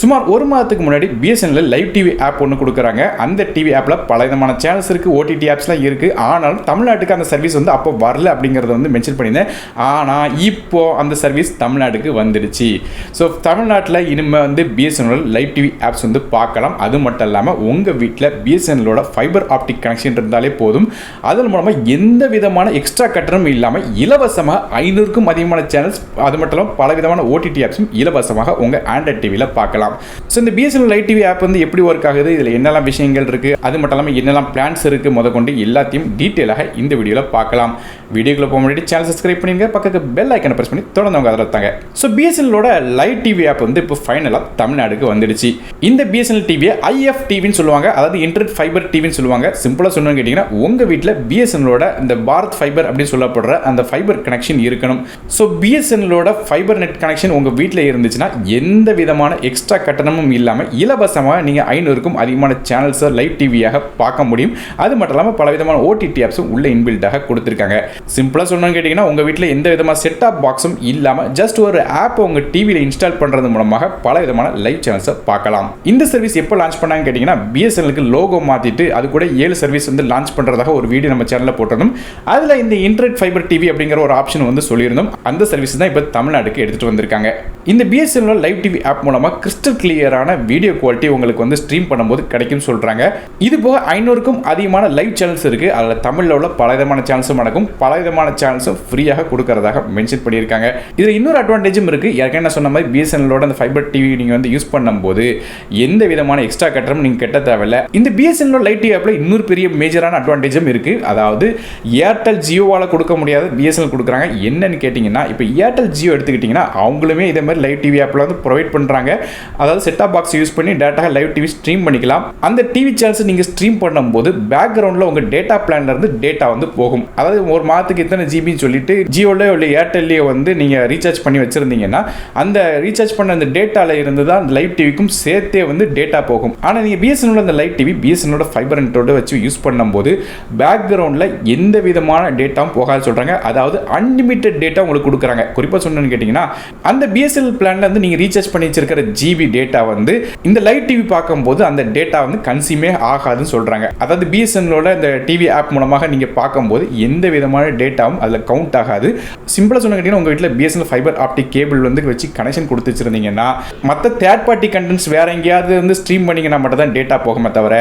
சுமார் ஒரு மாதத்துக்கு முன்னாடி பிஎஸ்என்எல் லைவ் டிவி ஆப் ஒன்று கொடுக்குறாங்க. அந்த டிவி ஆப்பில் பல விதமான சேனல்ஸ் இருக்குது, ஓடிடி ஆப்ஸ்லாம் இருக்குது. ஆனாலும் தமிழ்நாட்டுக்கு அந்த சர்வீஸ் வந்து அப்போ வரல அப்படிங்கிறத வந்து மென்ஷன் பண்ணியிருந்தேன். ஆனால் இப்போது அந்த சர்வீஸ் தமிழ்நாட்டுக்கு வந்துடுச்சு. ஸோ தமிழ்நாட்டில் இனிமேல் வந்து பிஎஸ்என்எல் லைவ் டிவி ஆப்ஸ் வந்து பார்க்கலாம். அது மட்டும் இல்லாமல் உங்கள் வீட்டில் பிஎஸ்என்எலோட ஃபைபர் ஆப்டிக் கனெக்ஷன் இருந்தாலே போதும். அதன் மூலமாக எந்த விதமான எக்ஸ்ட்ரா கட்டணமும் இல்லாமல் இலவசமாக 500க்கும் அதிகமான சேனல்ஸ், அது மட்டும் இல்லாமல் பல விதமான ஓடிடி ஆப்ஸும் இலவசமாக உங்கள் ஆண்ட்ராய்ட் டிவியில் பார்க்கலாம். ஸோ இந்த பிஎஸ்என்எல் லைவ் டிவி ஆப் வந்து எப்படி ஒர்க் ஆகுது, இதில் என்னெல்லாம் விஷயங்கள் இருக்குது, அது மட்டும் இல்லாமல் என்னெல்லாம் பிளான்ஸ் இருக்குது முதற்கொண்டு எல்லாத்தையும் டீட்டெயிலாக இந்த வீடியோவில் பார்க்கலாம். வீடியோக்குள்ள போக முன்னாடி சேனல் சப்ஸ்கிரைப் பண்ணிங்க, பக்கத்துக்கு பெல் ஐக்கனை பிரஸ் பண்ணி தொடர்ந்து அவங்க அதில் இருக்காங்க. ஸோ பிஎஸ்என்எலோட லைவ் டிவி ஆப் வந்து இப்போ ஃபைனலாக தமிழ்நாடுக்கு வந்துடுச்சு. இந்த பிஎஸ்என்எல் டிவியை ஐஎஃப் டிவின்னு சொல்லுவாங்க, அதாவது இன்டர்நெட் ஃபைபர் டிவின்னு சொல்லுவாங்க. சிம்பிளாக சொல்லணும்னு கேட்டிங்கன்னா உங்கள் வீட்டில் பிஎஸ்என்எலோட இந்த பாரத் ஃபைபர் அப்படின்னு சொல்லப்படுற அந்த ஃபைபர் கனெக்ஷன் இருக்கணும். ஸோ பிஎஸ்என்எலோட ஃபைபர் நெட் கனெக்ஷன் உங்கள் வீட்டில் இருந்துச்சுன்னா எந்த விதமான எக்ஸ்ட்ரா கட்டணமும் இல்லாமல் இலவசமாக நீங்கள் 500க்கும் அதிகமான சேனல்ஸை லைவ் டிவியாக பார்க்க முடியும். அது மட்டும் இல்லாமல் பல விதமான ஓடிடி ஆப்ஸும் உள்ள இன்பில்டாக கொடுத்துருக்காங்க. சிம்பிளாக சொல்லணும்னு கேட்டிங்கன்னா உங்கள் வீட்டில் எந்த விதமான செட்டாப் பாக்ஸும் இல்லாமல் ஜஸ்ட் ஒரு ஆப்பை உங்கள் டிவியில் இன்ஸ்டால் பண்ணுறது மூலமாக பல விதமான லைவ் சேனல்ஸை பார்க்கலாம். இந்த சர்வீஸ் எப்போ லான்ச் பண்ணாங்கன்னு கேட்டிங்கன்னா பிஎஸ்என்எலுக்கு லோகோ மாற்றிட்டு அது கூட 7 சர்வீஸ் வந்து லான்ச் பண்ணுறதாக ஒரு வீடியோ நம்ம சேனலில் போட்டிருந்தோம். அதில் இந்த இன்டர்நெட் ஃபைபர் டிவி அப்படிங்கிற ஒரு ஆப்ஷன் வந்து சொல்லியிருந்தோம். அந்த சர்வீஸ் தான் இப்போ தமிழ்நாட்டுக்கு எடுத்துகிட்டு வந்திருக்காங்க. இந்த பிஎஸ்என்எல் லைவ் டிவி ஆப் மூலமாக கிறிஸ்டல் கிளியரான வீடியோ குவாலிட்டி உங்களுக்கு வந்து ஸ்ட்ரீம் பண்ணும்போது கிடைக்கும் சொல்றாங்க. இது போக 500க்கும் அதிகமான லைவ் சேனல்ஸ் இருக்கு. அதில் தமிழில் உள்ள பல விதமான சேனல்ஸும் நடக்கும், பல விதமான சேனல்ஸும் ஃப்ரீயாக கொடுக்கறதாக மென்ஷன் பண்ணியிருக்காங்க. இதில் இன்னொரு அட்வான்டேஜும் இருக்கு. ஏற்கனவே நான் சொன்ன மாதிரி பிஎஸ்என்எலோட அந்த ஃபைபர் டிவி நீங்கள் வந்து யூஸ் பண்ணும்போது எந்த விதமான எக்ஸ்ட்ரா கட்டணம் நீங்கள் கட்ட தேவையில்லை. இந்த பிஎஸ்என்எல் லைவ் டிவி ஆப்பில் இன்னொரு பெரிய மேஜரான அட்வான்டேஜும் இருக்கு. அதாவது ஏர்டெல் ஜியோவால் கொடுக்க முடியாத பிஎஸ்என்எல் கொடுக்குறாங்க. என்னன்னு கேட்டிங்கன்னா இப்போ ஏர்டெல் ஜியோ எடுத்துக்கிட்டிங்கன்னா அவங்களுமே இதே மாதிரி லைவ் டிவி ஆப்பில் வந்து ப்ரொவைட் பண்ணுறாங்க. அதாவது செட்டாப் பாக்ஸ் யூஸ் பண்ணி டேட்டாக லைவ் டிவி ஸ்ட்ரீம் பண்ணிக்கலாம். அந்த டிவி சேனல்ஸ் நீங்கள் ஸ்ட்ரீம் பண்ணும்போது பேக்ரவுண்டில் உங்கள் டேட்டா பிளான்ல இருந்து டேட்டா வந்து போகும். அதாவது ஒரு மாதத்துக்கு இத்தனை ஜிபின்னு சொல்லிட்டு ஜியோல இல்லை ஏர்டெல்லையோ வந்து நீங்கள் ரீசார்ஜ் பண்ணி வச்சிருந்தீங்கன்னா அந்த ரீசார்ஜ் பண்ண அந்த டேட்டாவில் இருந்து தான் லைவ் டிவிக்கும் சேர்த்தே வந்து டேட்டா போகும். ஆனால் நீங்கள் பிஎஸ்என்எல் அந்த லைவ் டிவி பிஎஸ்என்எலோட ஃபைபர் நெட்டோட வச்சு யூஸ் பண்ணும்போது பேக்ரவுண்டில் எந்த விதமான டேட்டாவும் போகாது சொல்கிறாங்க. அதாவது அன்லிமிட்டட் டேட்டா உங்களுக்கு கொடுக்குறாங்க. குறிப்பாக சொன்னேன்னு கேட்டிங்கன்னா அந்த பிஎஸ்என்எல் பிளான்ல வந்து நீங்கள் ரீசார்ஜ் பண்ணி வச்சிருக்கிற ஜிபி டேட்டா வந்து இந்த லைவ் டிவி பார்க்கும்போது அந்த டேட்டா வந்து கன்சியூமே ஆகாதுன்னு சொல்றாங்க. அதாவது பிஎஸ்என்எலோட இந்த டிவி ஆப் மூலமாக நீங்க பார்க்கும்போது எந்த விதமான டேட்டாவும் அதில் கவுண்ட் ஆகாது. சிம்பிளா சொன்ன கேட்டீங்கன்னா உங்க வீட்டில் பிஎஸ்என்எல் ஃபைபர் ஆப்டிக் கேபிள் வந்து வச்சு கனெக்ஷன் கொடுத்து வச்சிருந்தீங்கன்னா மற்ற தேர்ட் பார்ட்டி கண்டென்ட்ஸ் வேற எங்கேயாவது வந்து ஸ்ட்ரீம் பண்ணீங்கன்னா மட்டும் தான் டேட்டா போகுமே தவிர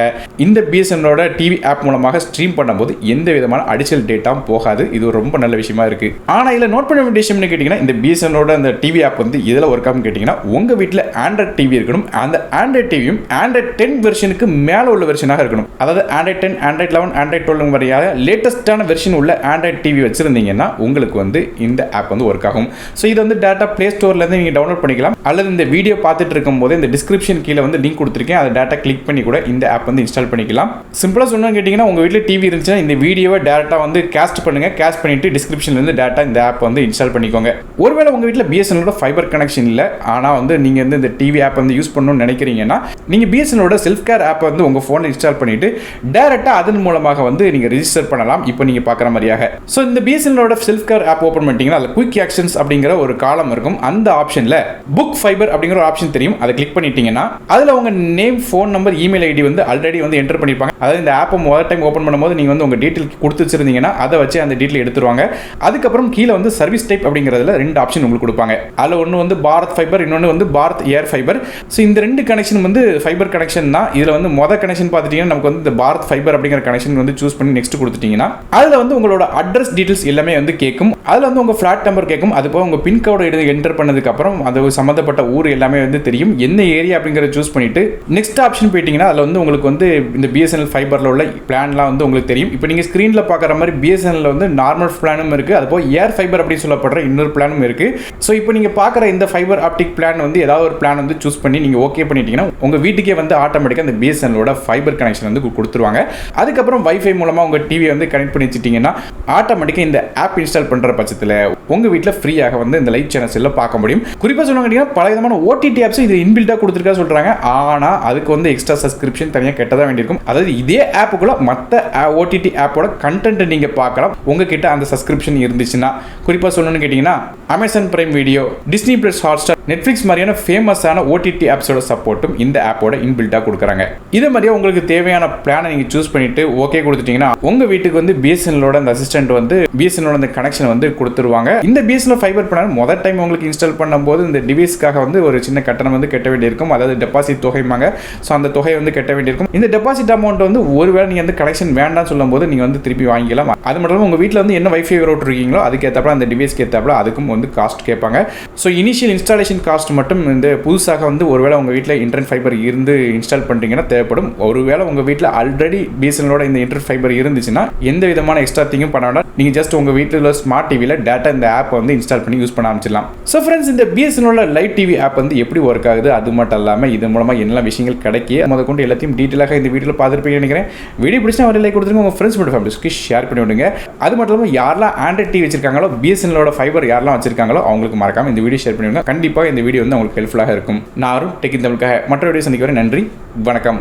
இந்த பிஎஸ்என்எலோட டிவி ஆப் மூலமாக ஸ்ட்ரீம் பண்ணும்போது எந்த விதமான அடிஷனல் டேட்டாவும் போகாது. இது ரொம்ப நல்ல விஷயமா இருக்கு. ஆனா இதுல நோட் பண்ண வேண்டிய விஷயம் கேட்டீங்கன்னா இந்த பிஎஸ்என்எலோட அந்த டிவி ஆப் வந்து இதில் ஒர்க் ஆகும் கேட்டீங்கன்னா உங்க வீட்டில் ஆண்ட்ராய்ட் டிவி இருக்கணும். அந்த ஆண்ட்ராய்ட் டிவியும் ஆண்ட்ராய்ட் 10 வெர்ஷனுக்கு மேலே உள்ள வெர்ஷனாக இருக்கணும். அதாவது ஆண்ட்ராய்ட் 10, ஆண்ட்ராய்ட் 11, ஆண்ட்ராய்ட் 12 வரையாக லேட்டஸ்டான வெர்ஷன் உள்ள ஆண்ட்ராய்ட் டிவி வச்சிருந்தீங்கன்னா உங்களுக்கு வந்து இந்த ஆப் வந்து ஒர்க் ஆகும். ஸோ இது வந்து டேட்டா பிளே ஸ்டோர்லேருந்து நீங்கள் டவுன்லோட் பண்ணிக்கலாம். அல்லது இந்த வீடியோ பார்த்துட்டு இருக்கும் போது இந்த டிஸ்கிரிப்ஷன் கீழே வந்து லிங்க் கொடுத்துருக்கேன். அதை டேட்டா கிளிக் பண்ணி கூட இந்த ஆப் வந்து இன்ஸ்டால் பண்ணிக்கலாம். சிம்பிளாக சொன்னோன்னு கேட்டிங்கன்னா உங்கள் வீட்டில் டிவி இருந்துச்சுன்னா இந்த வீடியோவை டேரக்டாக வந்து கேஸ்ட் பண்ணுங்க. கேஸ்ட் பண்ணிட்டு டிஸ்கிரிப்ஷன்லேருந்து டேட்டா இந்த ஆப் வந்து இன்ஸ்டால் பண்ணிக்கோங்க. ஒருவேளை உங்கள் வீட்டில் பிஎஸ்என்எலோட ஃபைபர் கனெக்ஷன் இல்லை, ஆனால் வந்து நீங்கள் வந்து இந்த டிவி ஆப் வந்து யூஸ் பண்ணணும்னு நினைக்கிறீங்கன்னா நீங்கள் பிஎஸ்என்எலோட செல்ஃப் கேர் ஆப் வந்து உங்கள் ஃபோனில் இன்ஸ்டால் பண்ணிட்டு டேரெக்டாக அதன் மூலமாக வந்து நீங்கள் ரெஜிஸ்டர் பண்ணலாம். இப்போ நீங்கள் பார்க்குற மாதிரியாக. ஸோ இந்த பிஎஸ்என்எலோட செல்ஃப் கேர் ஆப் ஓப்பன் பண்ணிட்டீங்கன்னா அதில் குயிக் ஆக்ஷன்ஸ் அப்படிங்கிற ஒரு காலம் இருக்கும். அந்த ஆப்ஷனில் புக் ஃபைபர் அப்படிங்கிற ஒரு ஆப்ஷன் தெரியும். அதை கிளிக் பண்ணிட்டீங்கன்னா அதில் உங்கள் name, phone number, email ID வந்து ஆல்ரெடி வந்து என்டர் பண்ணியிருப்பாங்க. அதாவது இந்த ஆப்பை முதல் டைம் ஓப்பன் பண்ணும்போது நீங்கள் வந்து உங்கள் டீட்டெயில் கொடுத்து வச்சிருந்தீங்கன்னா அதை வச்சு அந்த டீட்டெயில் எடுத்துருவாங்க. அதுக்கப்புறம் கீழே வந்து சர்வீஸ் டைப் அப்படிங்கிறதுல 2 ஆப்ஷன் உங்களுக்கு கொடுப்பாங்க. அதில் ஒன்று வந்து பாரத் ஃபைபர், இன்னொன்று வந்து பாரத் ஏர் ஃபைபர். ஸோ இந்த 2 கனெக்ஷன் வந்து ஃபைபர் கனெக்ஷன் தான். இதில் வந்து மொதல் கனெக்ஷன் பார்த்துட்டீங்கன்னா நமக்கு வந்து இந்த பாரத் ஃபைபர் அப்படிங்கிற கனெக்ஷன் வந்து சூஸ் பண்ணி நெக்ஸ்ட் கொடுத்துட்டீங்கன்னா அதில் வந்து உங்களோட அட்ரஸ் டீட்டெயில்ஸ் எல்லாமே வந்து கேட்கும். அதில் வந்து உங்கள் ஃபிளாட் நம்பர் கேட்கும். அது போக உங்கள் பின்கோடு என்டர் பண்ணதுக்கப்புறம் அது சம்மந்தப்பட்ட ஊர் எல்லாமே வந்து தெரியும். என்ன ஏரியா அப்படிங்கிறத சூஸ் பண்ணிட்டு நெக்ஸ்ட் ஆப்ஷன் போயிட்டீங்கன்னா அதில் வந்து உங்களுக்கு வந்து இந்த பிஎஸ்என்எல் ஃபைபரில் உள்ள பிளான்லாம் வந்து உங்களுக்கு தெரியும். இப்போ நீங்கள் ஸ்க்ரீனில் பார்க்குற மாதிரி பிஎஸ்என்எல் வந்து நார்மல் பிளானும் இருக்குது. அது போக ஏர் ஃபைபர் அப்படின்னு சொல்லப்படுற இன்னொரு பிளானும் இருக்குது. ஸோ இப்போ நீங்கள் பார்க்குற இந்த ஃபைபர் ஆப்டிக் பிளான் வந்து ஏதாவது ஒரு பிளான் வந்து சூஸ் பண்ணி நீங்கள் ஓகே பண்ணிட்டீங்கன்னா உங்கள் வீட்டுக்கே வந்து ஆட்டோமேட்டிக்காக அந்த பிஎஸ்என்எலோட ஃபைபர் கனெக்ஷன் வந்து கொடுத்துருவாங்க. அதுக்கப்புறம் வைஃபை மூலமாக உங்கள் டிவியை வந்து கனெக்ட் பண்ணி வச்சுட்டிங்கன்னா ஆட்டோமேட்டிக்காக இந்த ஆப் இன்ஸ்டால் பண்ணுற பட்சத்தில் உங்கள் வீட்டில் ஃப்ரீயாக வந்து இந்த லைவ் சேனல்ஸ் எல்லாம் பார்க்க முடியும். குறிப்பாக சொன்னாங்க பல விதமான ஓடிடி ஆப்ஸ் இது இன்பில்டாக கொடுத்துருக்கா சொல்கிறாங்க. ஆனால் அதுக்கு வந்து எக்ஸ்ட்ரா சப்ஸ்கிரிப்ஷன் தனியாக கெட்டதாக வேண்டியிருக்கும். அதாவது இதே ஆப்புக்குள்ள மற்ற ஓடிடி ஆப்போட கண்டென்ட் நீங்கள் பார்க்கலாம் உங்ககிட்ட அந்த சப்ஸ்கிரிப்ஷன் இருந்துச்சுன்னா. குறிப்பாக சொல்லணும்னு கேட்டிங்கன்னா Amazon prime video, Disney plus Hotstar, Netflix மாதிரியான ஃபேமஸான OTT ஆப்ஸோட சப்போர்ட்டும் இந்த ஆப்போட இன்பில்ட்டாக கொடுக்குறாங்க. இதே மாதிரியே உங்களுக்கு தேவையான பிளானை நீங்கள் சூஸ் பண்ணிட்டு ஓகே கொடுத்துட்டீங்கன்னா உங்கள் வீட்டுக்கு வந்து பிஎஸ்என்எலோட அந்த அசிஸ்டன்ட் வந்து பிஎஸ்என்எலோட அந்த கனெக்ஷன் வந்து கொடுத்துருவாங்க. இந்த பிஎஸ்என்எல் ஃபைபர் பிளான் முதல் டைம் உங்களுக்கு இன்ஸ்டால் பண்ணும்போது இந்த டிவைஸ்க்காக வந்து ஒரு சின்ன கட்டணம் வந்து கட்ட வேண்டியிருக்கும். அதாவது டெபாசிட் தொகைமாங்க. ஸோ அந்த தொகையை வந்து கட்ட வேண்டியிருக்கும். இந்த டெபாசிட் அமௌண்ட் வந்து ஒருவேளை நீங்கள் வந்து கனெக்ஷன் வேண்டாம்னு சொல்லும் போது நீங்கள் வந்து திருப்பி வாங்கிக்கலாம். அது மட்டும் இல்லாமல் உங்கள் வீட்டில் வந்து என்ன வைஃபை ரூட்டர் இருக்கீங்களோ அதுக்கேற்றப்பல அந்த டிவைஸ்க்கு ஏற்றப்பல அதுக்கும் வந்து காஸ்ட் கேட்பாங்க. ஸோ இனிஷியல் இன்ஸ்டாலேஷன் காஸ்ட் மட்டும் இந்த புதுசாக வந்து ஒருவேளை உங்கள் வீட்டில் இன்டர்நெட் ஃபைபர் இருந்து இன்ஸ்டால் பண்ணுறீங்கன்னா தேவைப்படும். ஒருவேளை உங்கள் வீட்டில் ஆல்ரெடி பிஎஸ்என்எலோட இந்த இன்டர்நெட் ஃபைபர் இருந்துச்சுன்னா எந்த விதமான எக்ஸ்ட்ரா திங்கும் பண்ண வேண்டாம். நீங்கள் ஜஸ்ட் உங்கள் வீட்டில் உள்ள ஸ்மார்ட் டிவியில் டேட்டா இந்த ஆப் வந்து இன்ஸ்டால் பண்ணி யூஸ் பண்ண ஆரம்பிச்சிடலாம். ஸோ ஃப்ரெண்ட்ஸ், இந்த பிஎஸ்என்எலோட லைவ் டிவி ஆப் வந்து எப்படி ஒர்க் ஆகுது, அது மட்டும் இல்லாமல் இது மூலமாக என்ன விஷயங்கள் கிடைக்கும் அதை கொண்டு எல்லாத்தையும் டீட்டெயிலாக இந்த வீடியோவில் பார்த்துருப்பீங்கன்னு நினைக்கிறேன். வீடியோ பிடிச்சா ஒரு லைக் கொடுத்துருங்க, உங்கள் ஃப்ரெண்ட்ஸ் மற்றும் ஃபேமிலிஸ்க்கு ஷேர் பண்ணி விடுங்க. அது மட்டும் இல்லாமல் யாரெல்லாம் ஆண்ட்ராய்ட் டிவி வச்சிருக்காங்களோ பிஎஸ்என்எலோட ஃபைபர் யாரெல்லாம் வச்சிருக்காங்களோ அவங்களுக்கு மறக்காம இந்த வீடியோ ஷேர் பண்ணி விடுங்க. கண்டிப்பாக இந்த வீடியோ வந்து உங்களுக்கு ஹெல்ப்ஃபுல்லாக இருக்கும். நான் டெக் இன் தமிழுக்காக மற்ற வீடியோ சந்திக்க வரேன். நன்றி, வணக்கம்.